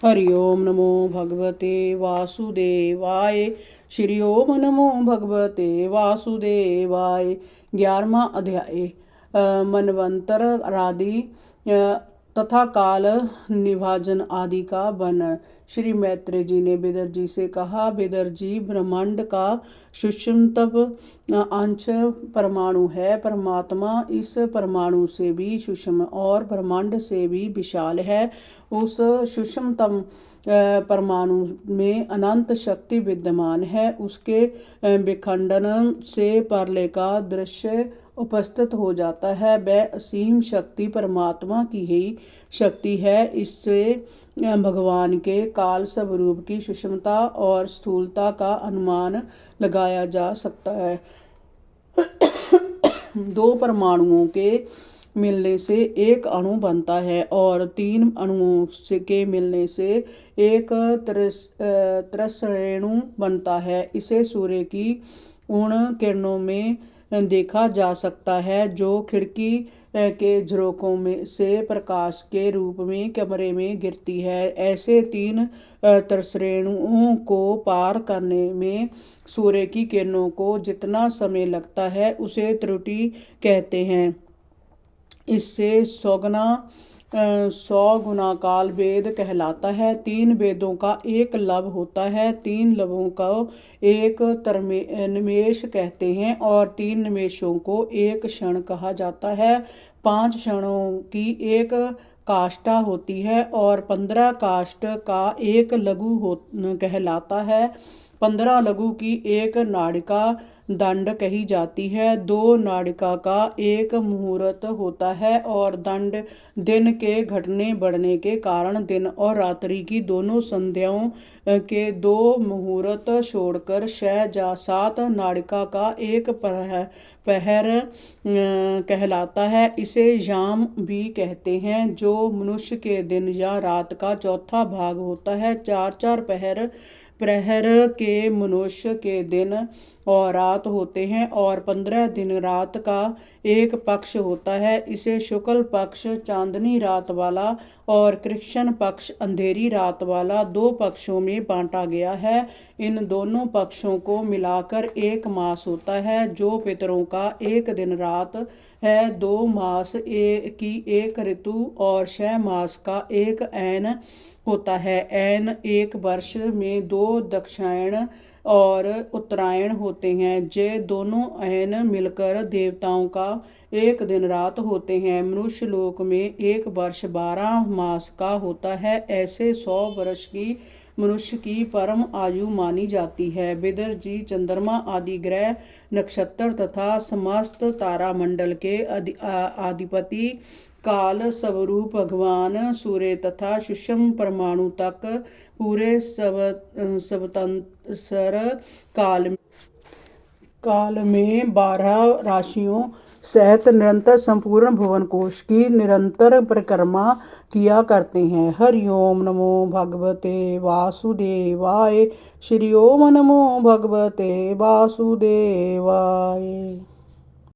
हरि ओम नमो भगवते वासुदेवाय। श्री ओम नमो भगवते वासुदेवाय। 11वां अध्याय मनवंतर आदि तथा काल निभाजन आदि का वर्णन। श्री मैत्रेय जी ने विदर जी से कहा, विदर जी, ब्रह्मांड का सूक्ष्मतम अंश परमाणु है। परमात्मा इस परमाणु से भी सूक्ष्म और ब्रह्मांड से भी विशाल है। उस सूक्ष्मतम परमाणु में अनंत शक्ति विद्यमान है। उसके विखंडन से परले का दृश्य उपस्थित हो जाता है। वह असीम शक्ति परमात्मा की ही शक्ति है। इससे भगवान के काल स्वरूप की सूक्ष्मता और स्थूलता का अनुमान लगाया जा सकता है। दो परमाणुओं के मिलने से एक अणु बनता है और तीन अणुओं के मिलने से एक त्रिसरेणु बनता है। इसे सूर्य की उन किरणों में देखा जा सकता है जो खिड़की के झरोकों में से प्रकाश के रूप में कमरे में गिरती है। ऐसे तीन त्रिसरेणुओं को पार करने में सूर्य की किरणों को जितना समय लगता है उसे त्रुटि कहते हैं। इससे 100 गुना काल वेद कहलाता है। 3 वेदों का एक लब होता है। 3 लबों को एक निमेष कहते हैं और 3 निमेषों को एक क्षण कहा जाता है। 5 क्षणों की एक काष्ठा होती है और 15 काष्ठ का एक लघु कहलाता है। 15 लघु की एक नाड़िका दंड कही जाती है। 2 नाड़िका का एक मुहूर्त होता है और दंड दिन के घटने बढ़ने के कारण दिन और रात्रि की दोनों संध्याओं के 2 मुहूर्त छोड़कर 6 या 7 नाड़िका का एक पहर कहलाता है। इसे याम भी कहते हैं, जो मनुष्य के दिन या रात का चौथा भाग होता है। 4-4 प्रहर के मनुष्य के दिन और रात होते हैं और 15 दिन रात का एक पक्ष होता है। इसे शुक्ल पक्ष चांदनी रात वाला और कृष्ण पक्ष अंधेरी रात वाला 2 पक्षों में बांटा गया है। इन दोनों पक्षों को मिलाकर एक मास होता है, जो पितरों का एक दिन रात है। 2 मास की एक ऋतु और 6 मास का एक ऐन होता है। ऐन एक वर्ष में 2 दक्षिणायन और उत्तरायण होते हैं। ये दोनों ऐन मिलकर देवताओं का एक दिन रात होते हैं। मनुष्य लोक में एक वर्ष 12 मास का होता है। ऐसे 100 वर्ष की मनुष्य की परम आयु मानी जाती है। विदर जी, चंद्रमा आदि ग्रह नक्षत्र तथा समस्त तारामंडल के अधिपति काल स्वरूप भगवान सूर्य तथा सूक्ष्म परमाणु तक पूरे स्वतंत्र काल में 12 राशियों सहित निरंतर संपूर्ण भुवन कोश की निरंतर परिक्रमा किया करते हैं। हरि ओम नमो भगवते वासुदेवाय। श्री ओम नमो भगवते वासुदेवाय।